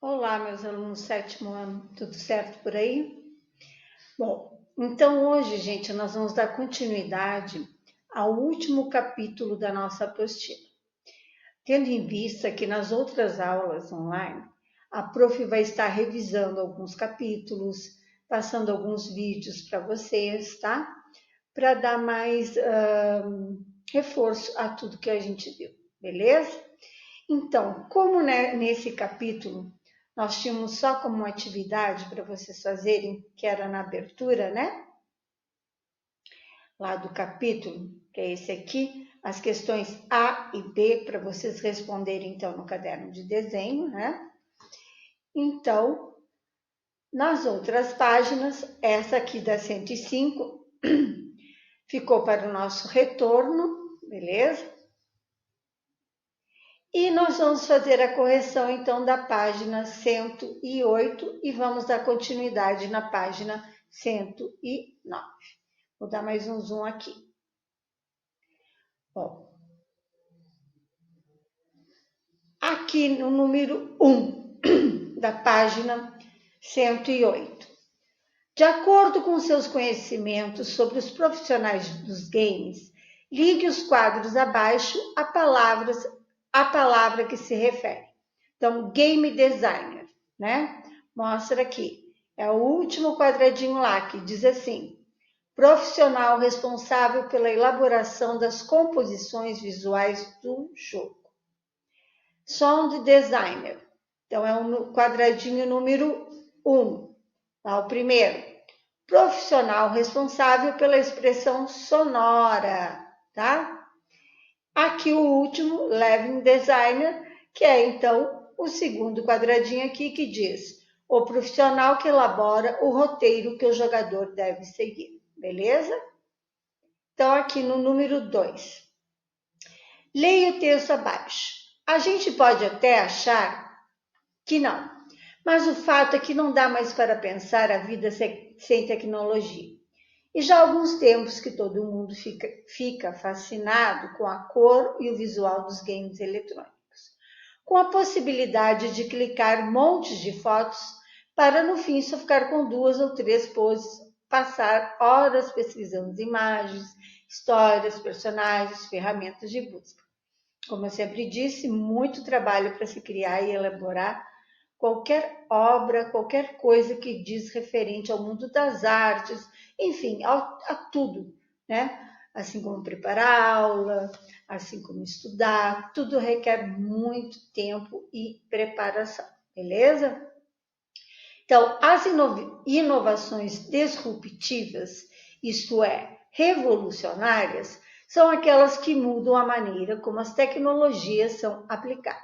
Olá, meus alunos do sétimo ano, tudo certo por aí? Bom, então hoje, gente, nós vamos dar continuidade ao último capítulo da nossa apostila. Tendo em vista que nas outras aulas online, a prof vai estar revisando alguns capítulos, passando alguns vídeos para vocês, tá? Para dar mais reforço a tudo que a gente viu, beleza? Então, como nesse capítulo nós tínhamos só como uma atividade para vocês fazerem, que era na abertura, né? Lá do capítulo, que é esse aqui, as questões A e B, para vocês responderem então no caderno de desenho, né? Então, nas outras páginas, essa aqui da 105 ficou para o nosso retorno, beleza? E nós vamos fazer a correção, então, da página 108 e vamos dar continuidade na página 109. Vou dar mais um zoom aqui. Bom, aqui no número 1 da página 108. De acordo com seus conhecimentos sobre os profissionais dos games, ligue os quadros abaixo a palavra que se refere. Então, game designer, né? Mostra aqui. É o último quadradinho lá que diz assim: profissional responsável pela elaboração das composições visuais do jogo. Sound designer. Então, é o quadradinho número 1. Tá, o primeiro. Profissional responsável pela expressão sonora, tá? Aqui o último, level designer, que é então o segundo quadradinho aqui que diz o profissional que elabora o roteiro que o jogador deve seguir, beleza? Então aqui no número 2. Leia o texto abaixo. A gente pode até achar que não, mas o fato é que não dá mais para pensar a vida sem tecnologia. E já há alguns tempos que todo mundo fica fascinado com a cor e o visual dos games eletrônicos, com a possibilidade de clicar montes de fotos para no fim só ficar com 2 ou 3 poses, passar horas pesquisando imagens, histórias, personagens, ferramentas de busca. Como eu sempre disse, muito trabalho para se criar e elaborar qualquer obra, qualquer coisa que diz referente ao mundo das artes, enfim, a tudo, né? Assim como preparar aula, assim como estudar, tudo requer muito tempo e preparação, beleza? Então, as inovações disruptivas, isto é, revolucionárias, são aquelas que mudam a maneira como as tecnologias são aplicadas.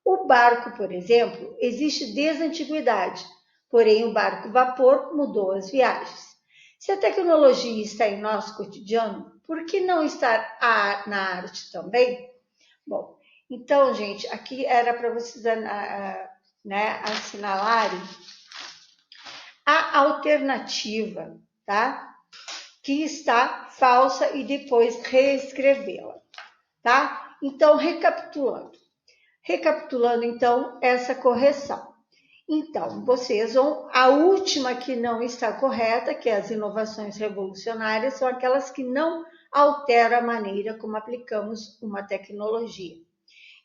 O barco, por exemplo, existe desde a antiguidade, porém o barco vapor mudou as viagens. Se a tecnologia está em nosso cotidiano, por que não estar na arte também? Bom, então, gente, aqui era para vocês assinalarem a alternativa, tá? Que está falsa e depois reescrevê-la, tá? Então, recapitulando, então, essa correção. Então, vocês vão. A última que não está correta, que é as inovações revolucionárias, são aquelas que não alteram a maneira como aplicamos uma tecnologia.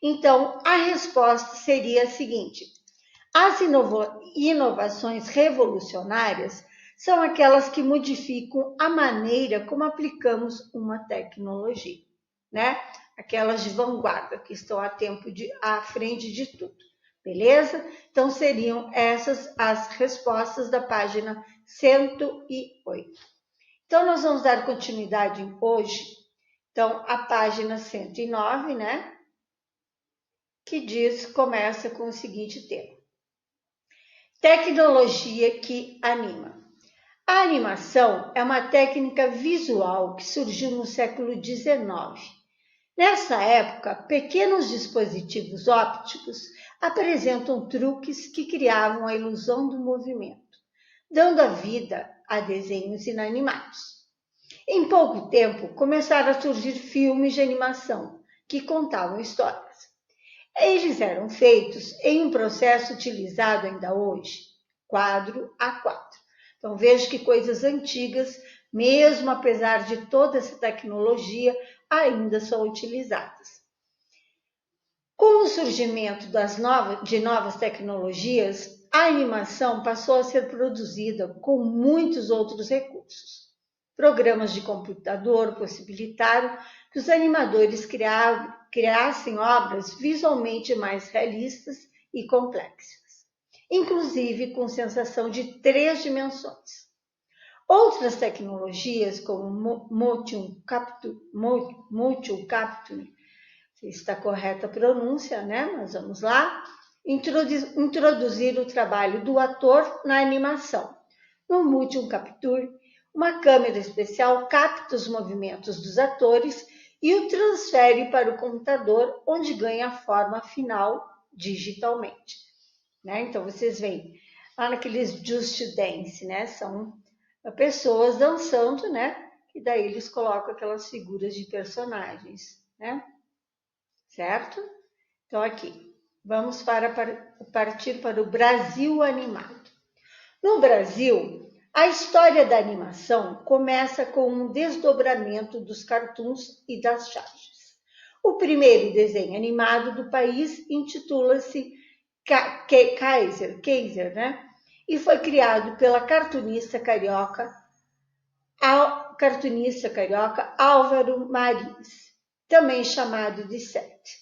Então, a resposta seria a seguinte: as inovações revolucionárias são aquelas que modificam a maneira como aplicamos uma tecnologia, né? Aquelas de vanguarda, que estão à frente de tudo, beleza? Então, seriam essas as respostas da página 108. Então, nós vamos dar continuidade hoje, então, a página 109, né? Que começa com o seguinte tema: tecnologia que anima. A animação é uma técnica visual que surgiu no século XIX. Nessa época, pequenos dispositivos ópticos apresentam truques que criavam a ilusão do movimento, dando a vida a desenhos inanimados. Em pouco tempo, começaram a surgir filmes de animação que contavam histórias. Eles eram feitos em um processo utilizado ainda hoje, quadro a quadro. Então veja que coisas antigas, mesmo apesar de toda essa tecnologia, ainda são utilizadas. Com o surgimento de novas tecnologias, a animação passou a ser produzida com muitos outros recursos. Programas de computador possibilitaram que os animadores criassem obras visualmente mais realistas e complexas, inclusive com sensação de 3 dimensões. Outras tecnologias, como Motion Capture, se está correta a pronúncia, né? Mas vamos lá. Introduzir o trabalho do ator na animação. No Motion Capture, uma câmera especial capta os movimentos dos atores e o transfere para o computador, onde ganha a forma final digitalmente. Né? Então, vocês veem lá naqueles Just Dance, né? São pessoas dançando, né? E daí eles colocam aquelas figuras de personagens, né? Certo? Então, aqui, vamos partir para o Brasil animado. No Brasil, a história da animação começa com um desdobramento dos cartoons e das charges. O primeiro desenho animado do país intitula-se Kaiser, né? E foi criado pela cartunista carioca Álvaro Marins, também chamado de Sete.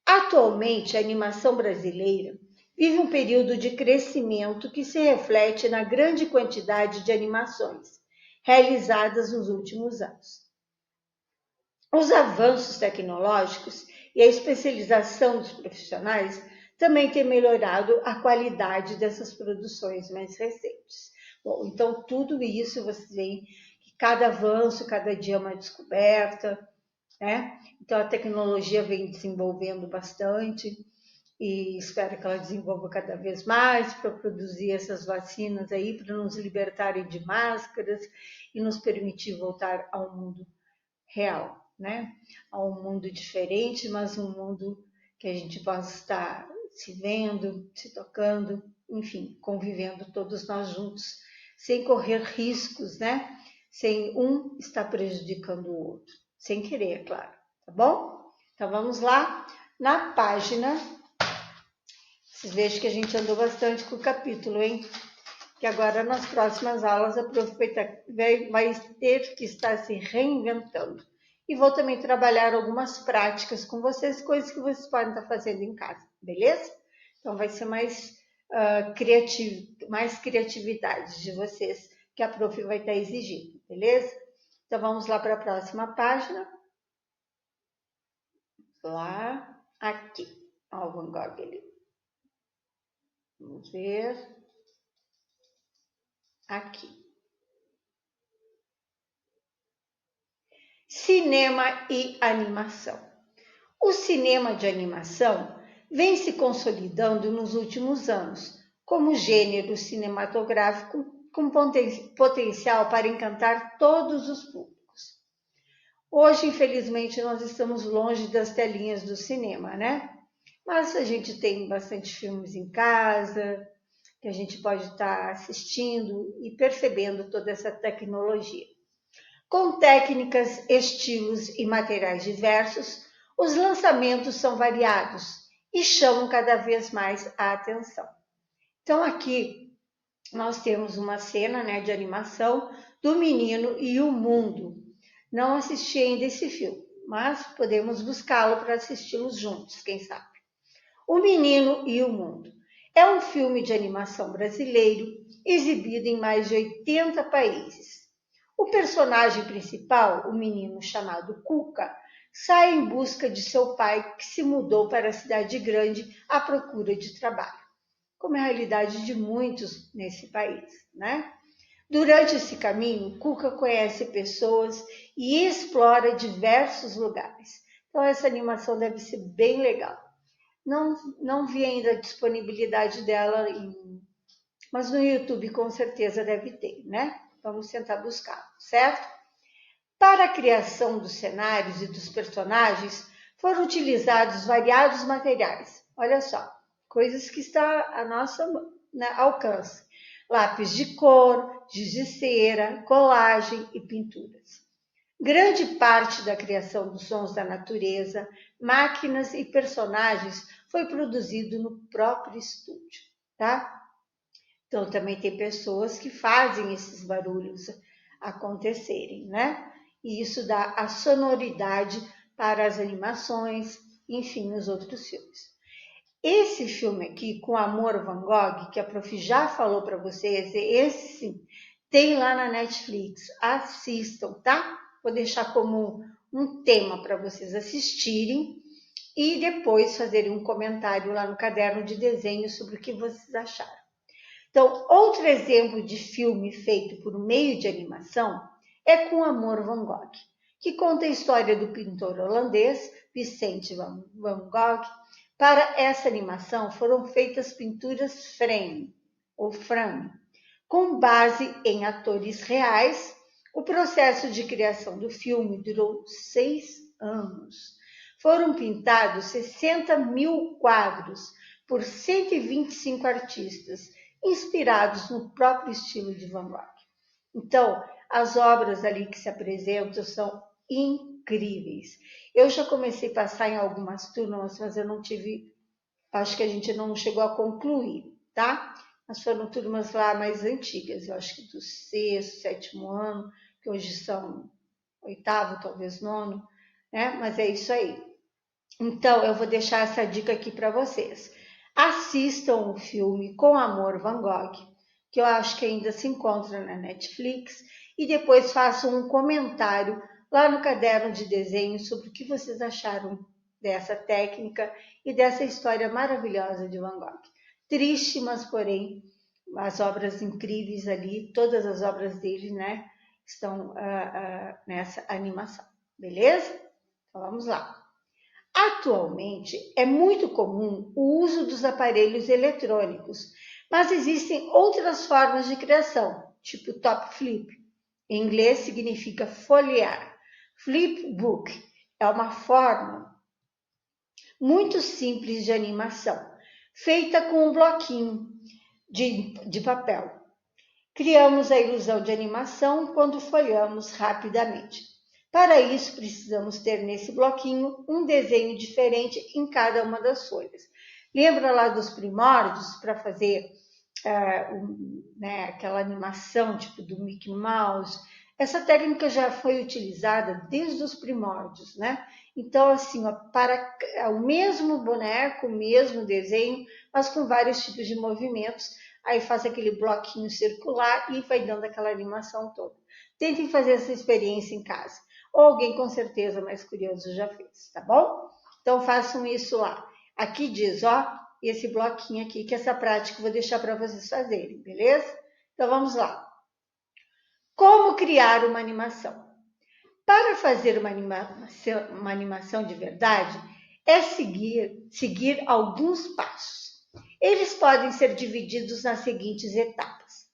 Atualmente, a animação brasileira vive um período de crescimento que se reflete na grande quantidade de animações realizadas nos últimos anos. Os avanços tecnológicos e a especialização dos profissionais também têm melhorado a qualidade dessas produções mais recentes. Bom, então tudo isso vocês veem que cada avanço, cada dia é uma descoberta, né? Então a tecnologia vem desenvolvendo bastante e espero que ela desenvolva cada vez mais para produzir essas vacinas aí, para nos libertarem de máscaras e nos permitir voltar ao mundo real, né? A um mundo diferente, mas um mundo que a gente possa estar se vendo, se tocando, enfim, convivendo todos nós juntos, sem correr riscos, né? Sem um estar prejudicando o outro, sem querer, é claro, tá bom? Então vamos lá na página. Vocês vejam que a gente andou bastante com o capítulo, hein? Que agora nas próximas aulas a prof vai ter que estar se reinventando. E vou também trabalhar algumas práticas com vocês, coisas que vocês podem estar fazendo em casa, beleza? Então vai ser mais criatividade de vocês que a prof vai estar exigindo, beleza? Então vamos lá para a próxima página. Lá, aqui. Ó, o Van Gogh ali. Vamos ver. Aqui. Cinema e animação. O cinema de animação vem se consolidando nos últimos anos como gênero cinematográfico com potencial para encantar todos os públicos. Hoje, infelizmente, nós estamos longe das telinhas do cinema, né? Mas a gente tem bastante filmes em casa, que a gente pode estar assistindo e percebendo toda essa tecnologia. Com técnicas, estilos e materiais diversos, os lançamentos são variados e chamam cada vez mais a atenção. Então aqui nós temos uma cena, né, de animação do Menino e o Mundo. Não assisti ainda esse filme, mas podemos buscá-lo para assisti-los juntos, quem sabe. O Menino e o Mundo é um filme de animação brasileiro exibido em mais de 80 países. O personagem principal, o menino chamado Cuca, sai em busca de seu pai que se mudou para a cidade grande à procura de trabalho, como é a realidade de muitos nesse país, né? Durante esse caminho, Cuca conhece pessoas e explora diversos lugares. Então essa animação deve ser bem legal. Não vi ainda a disponibilidade dela, mas no YouTube com certeza deve ter, né? Vamos tentar buscar, certo? Para a criação dos cenários e dos personagens, Foram utilizados variados materiais. Olha só, coisas que estão a nosso alcance. Lápis de cor, giz de cera, colagem e pinturas. Grande parte da criação dos sons da natureza, máquinas e personagens foi produzido no próprio estúdio, tá? Então também tem pessoas que fazem esses barulhos acontecerem, né? E isso dá a sonoridade para as animações, enfim, nos outros filmes. Esse filme aqui, com Amor Van Gogh, que a Prof já falou para vocês, esse sim, tem lá na Netflix. Assistam, tá? Vou deixar como um tema para vocês assistirem e depois fazerem um comentário lá no caderno de desenho sobre o que vocês acharam. Então, outro exemplo de filme feito por meio de animação é com Amor Van Gogh, que conta a história do pintor holandês Vicente Van Gogh. Para essa animação foram feitas pinturas frame, com base em atores reais. O processo de criação do filme durou 6 anos. Foram pintados 60 mil quadros por 125 artistas, inspirados no próprio estilo de Van Gogh. Então, as obras ali que se apresentam são incríveis. Eu já comecei a passar em algumas turmas, mas eu não tive, acho que a gente não chegou a concluir, tá? Mas foram turmas lá mais antigas, eu acho que do 6º, 7º ano, que hoje são 8º, talvez 9º, né? Mas é isso aí. Então, eu vou deixar essa dica aqui para vocês. Assistam o filme Com Amor Van Gogh, que eu acho que ainda se encontra na Netflix, e depois façam um comentário lá no caderno de desenho sobre o que vocês acharam dessa técnica e dessa história maravilhosa de Van Gogh. Triste, mas porém, as obras incríveis ali, todas as obras dele, né, estão nessa animação, beleza? Então vamos lá. Atualmente, é muito comum o uso dos aparelhos eletrônicos, mas existem outras formas de criação, tipo top flip. Em inglês significa folhear. Flipbook é uma forma muito simples de animação, feita com um bloquinho de papel. Criamos a ilusão de animação quando folheamos rapidamente. Para isso, precisamos ter nesse bloquinho um desenho diferente em cada uma das folhas. Lembra lá dos primórdios para fazer aquela animação tipo do Mickey Mouse? Essa técnica já foi utilizada desde os primórdios, né? Então, assim, para o mesmo boneco, o mesmo desenho, mas com vários tipos de movimentos, aí faz aquele bloquinho circular e vai dando aquela animação toda. Tentem fazer essa experiência em casa. Ou alguém com certeza mais curioso já fez, tá bom? Então façam isso lá. Aqui diz, ó, esse bloquinho aqui, que essa prática eu vou deixar para vocês fazerem, beleza? Então vamos lá. Como criar uma animação? Para fazer uma animação de verdade, é seguir alguns passos. Eles podem ser divididos nas seguintes etapas.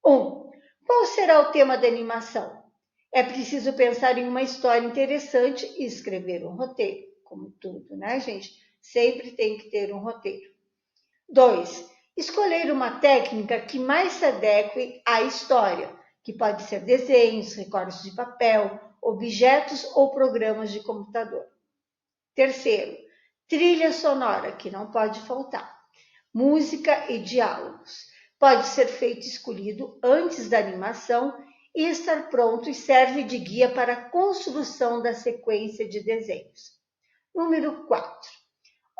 1. Qual será o tema da animação? É preciso pensar em uma história interessante e escrever um roteiro. Como tudo, né, gente? Sempre tem que ter um roteiro. 2. Escolher uma técnica que mais se adeque à história, que pode ser desenhos, recortes de papel, objetos ou programas de computador. 3. Trilha sonora, que não pode faltar. Música e diálogos. Pode ser escolhido antes da animação e estar pronto e serve de guia para a construção da sequência de desenhos. Número 4.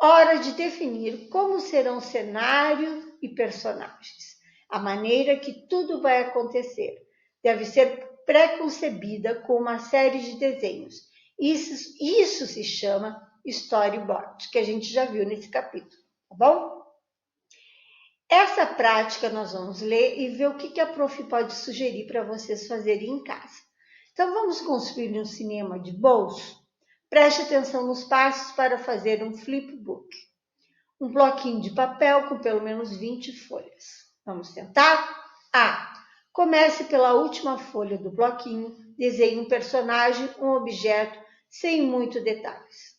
Hora de definir como serão cenário e personagens. A maneira que tudo vai acontecer deve ser pré-concebida com uma série de desenhos. Isso se chama storyboard, que a gente já viu nesse capítulo, tá bom? Essa prática nós vamos ler e ver o que a Prof pode sugerir para vocês fazerem em casa. Então vamos construir um cinema de bolso? Preste atenção nos passos para fazer um flipbook. Um bloquinho de papel com pelo menos 20 folhas. Vamos tentar? A. Comece pela última folha do bloquinho, desenhe um personagem, um objeto, sem muitos detalhes.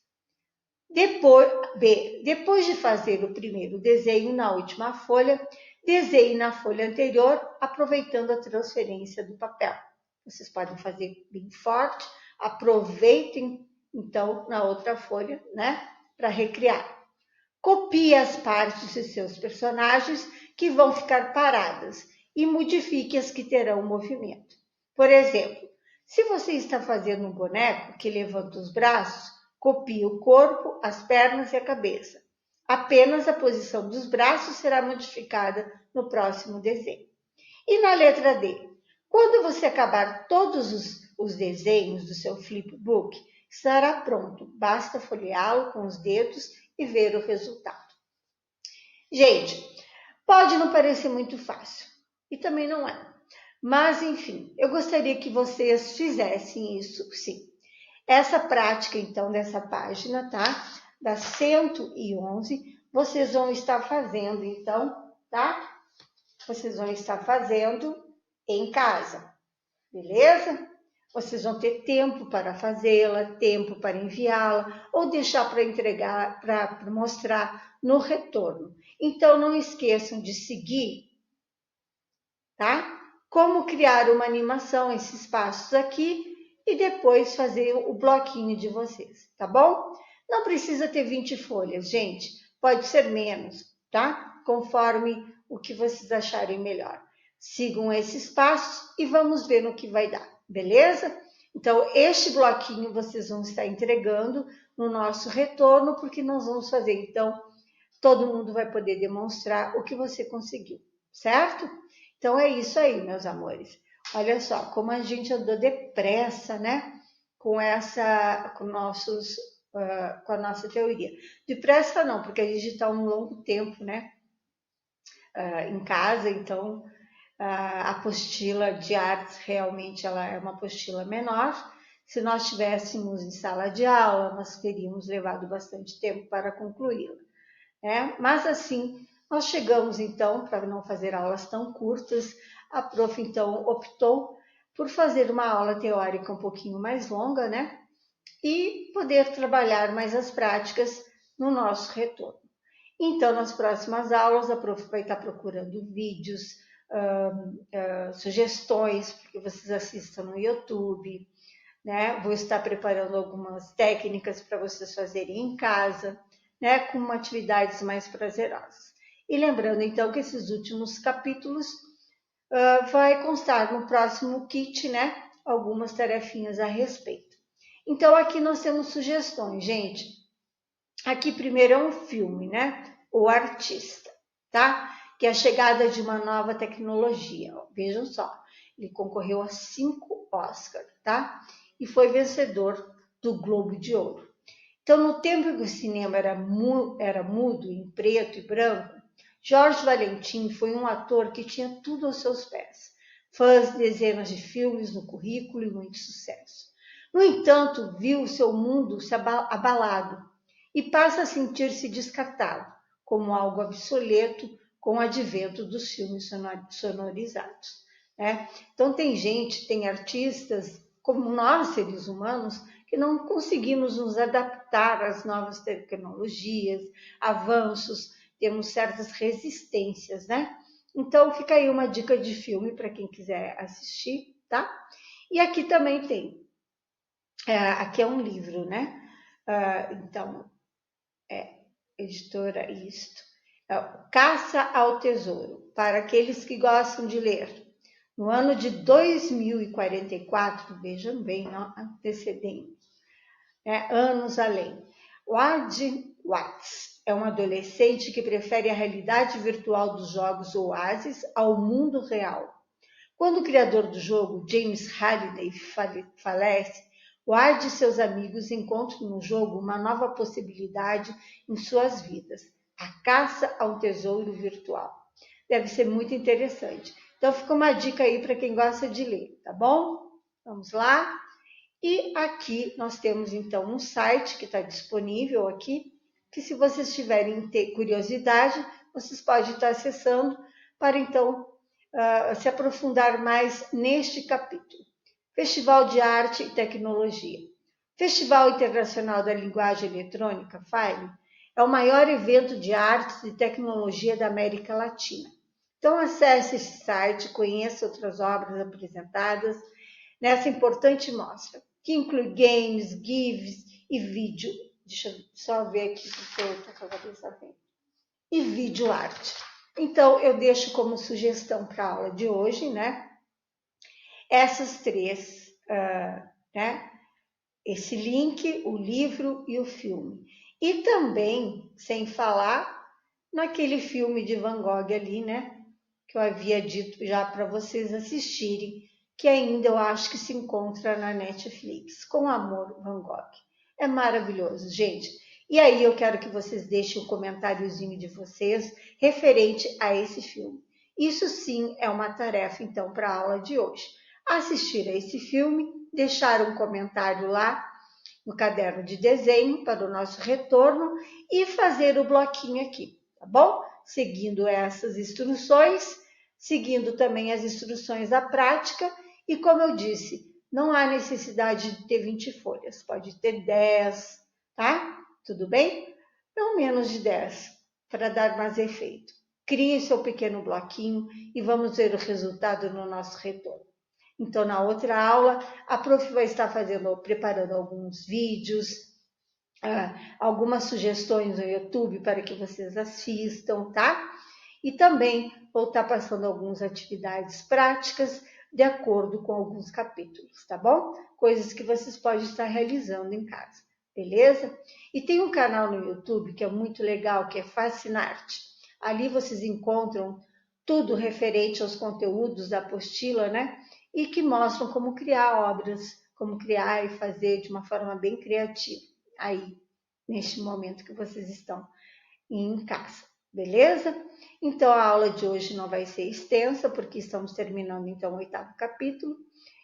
Depois de fazer o primeiro desenho na última folha, desenhe na folha anterior, aproveitando a transferência do papel. Vocês podem fazer bem forte, aproveitem então na outra folha, né, para recriar. Copie as partes de seus personagens que vão ficar paradas e modifique as que terão movimento. Por exemplo, se você está fazendo um boneco que levanta os braços, copie o corpo, as pernas e a cabeça. Apenas a posição dos braços será modificada no próximo desenho. E na letra D, quando você acabar todos os desenhos do seu flipbook, estará pronto. Basta folheá-lo com os dedos e ver o resultado. Gente, pode não parecer muito fácil, e também não é. Mas, enfim, eu gostaria que vocês fizessem isso, sim. Essa prática, então, dessa página, tá? Da 111, vocês vão estar fazendo, então, tá? Vocês vão estar fazendo em casa, beleza? Vocês vão ter tempo para fazê-la, tempo para enviá-la, ou deixar para entregar, para mostrar no retorno. Então, não esqueçam de seguir, tá? Como criar uma animação, esses passos aqui, e depois fazer o bloquinho de vocês, tá bom? Não precisa ter 20 folhas, gente. Pode ser menos, tá? Conforme o que vocês acharem melhor. Sigam esses passos e vamos ver no que vai dar, beleza? Então, este bloquinho vocês vão estar entregando no nosso retorno, porque nós vamos fazer, então, todo mundo vai poder demonstrar o que você conseguiu, certo? Então, é isso aí, meus amores. Olha só, como a gente andou depressa, né? Com a nossa teoria. Depressa não, porque a gente está um longo tempo, né? Em casa, então a apostila de artes realmente ela é uma apostila menor. Se nós estivéssemos em sala de aula, nós teríamos levado bastante tempo para concluí-la, né? Mas assim, nós chegamos então, para não fazer aulas tão curtas, a prof então optou por fazer uma aula teórica um pouquinho mais longa, né? E poder trabalhar mais as práticas no nosso retorno. Então, nas próximas aulas, a prof vai estar procurando vídeos, sugestões, porque vocês assistam no YouTube, né? Vou estar preparando algumas técnicas para vocês fazerem em casa, né? Com atividades mais prazerosas. E lembrando, então, que esses últimos capítulos vai constar no próximo kit, né? Algumas tarefinhas a respeito. Então, aqui nós temos sugestões, gente. Aqui primeiro é um filme, né? O Artista, tá? Que é a chegada de uma nova tecnologia. Vejam só, ele concorreu a 5 Oscars, tá? E foi vencedor do Globo de Ouro. Então, no tempo que o cinema era mudo, em preto e branco, Jorge Valentim foi um ator que tinha tudo aos seus pés. Fãs, dezenas de filmes no currículo e muito sucesso. No entanto, viu seu mundo se abalado e passa a sentir-se descartado, como algo obsoleto com o advento dos filmes sonorizados, né? Então tem artistas, como nós, seres humanos, que não conseguimos nos adaptar às novas tecnologias, avanços, temos certas resistências, né? Então fica aí uma dica de filme para quem quiser assistir, tá? E aqui também tem, aqui é um livro, né? Então, editora isto. Caça ao Tesouro, para aqueles que gostam de ler. No ano de 2044, vejam bem, não antecedemos, anos além. Ward Watts é um adolescente que prefere a realidade virtual dos jogos Oasis ao mundo real. Quando o criador do jogo, James Halliday, falece, Ward e seus amigos encontram no jogo uma nova possibilidade em suas vidas, a caça ao tesouro virtual. Deve ser muito interessante. Então fica uma dica aí para quem gosta de ler, tá bom? Vamos lá? E aqui nós temos então um site que está disponível aqui, que se vocês tiverem curiosidade, vocês podem estar acessando para então se aprofundar mais neste capítulo. Festival de Arte e Tecnologia. Festival Internacional da Linguagem Eletrônica, FILE, é o maior evento de artes e tecnologia da América Latina. Então, acesse esse site, conheça outras obras apresentadas nessa importante mostra, que inclui games, GIFs e vídeo. Deixa eu só ver aqui se eu estou com a cabeça bem. E vídeo arte. Então, eu deixo como sugestão para a aula de hoje, né? Essas três, né? Esse link, o livro e o filme. E também, sem falar, naquele filme de Van Gogh ali, né? Que eu havia dito já para vocês assistirem, que ainda eu acho que se encontra na Netflix, Com Amor, Van Gogh. É maravilhoso, gente. E aí eu quero que vocês deixem um comentáriozinho de vocês referente a esse filme. Isso sim é uma tarefa, então, para a aula de hoje. Assistir a esse filme, deixar um comentário lá no caderno de desenho para o nosso retorno e fazer o bloquinho aqui, tá bom? Seguindo essas instruções, seguindo também as instruções da prática e, como eu disse, não há necessidade de ter 20 folhas, pode ter 10, tá? Tudo bem? Não menos de 10, para dar mais efeito. Crie seu pequeno bloquinho e vamos ver o resultado no nosso retorno. Então, na outra aula, a prof vai estar preparando alguns vídeos, algumas sugestões no YouTube para que vocês assistam, tá? E também vou estar passando algumas atividades práticas de acordo com alguns capítulos, tá bom? Coisas que vocês podem estar realizando em casa, beleza? E tem um canal no YouTube que é muito legal, que é Fascinarte. Ali vocês encontram tudo referente aos conteúdos da apostila, né? E que mostram como criar obras, como criar e fazer de uma forma bem criativa, aí, neste momento que vocês estão em casa, beleza? Então, a aula de hoje não vai ser extensa, porque estamos terminando, então, o 8º capítulo,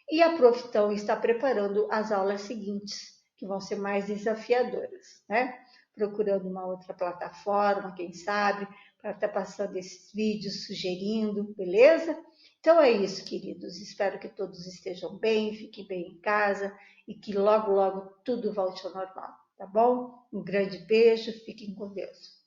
e a prof, então, está preparando as aulas seguintes, que vão ser mais desafiadoras, né? Procurando uma outra plataforma, quem sabe, para estar passando esses vídeos, sugerindo, beleza? Então é isso, queridos. Espero que todos estejam bem, fiquem bem em casa e que logo, logo tudo volte ao normal, tá bom? Um grande beijo, fiquem com Deus.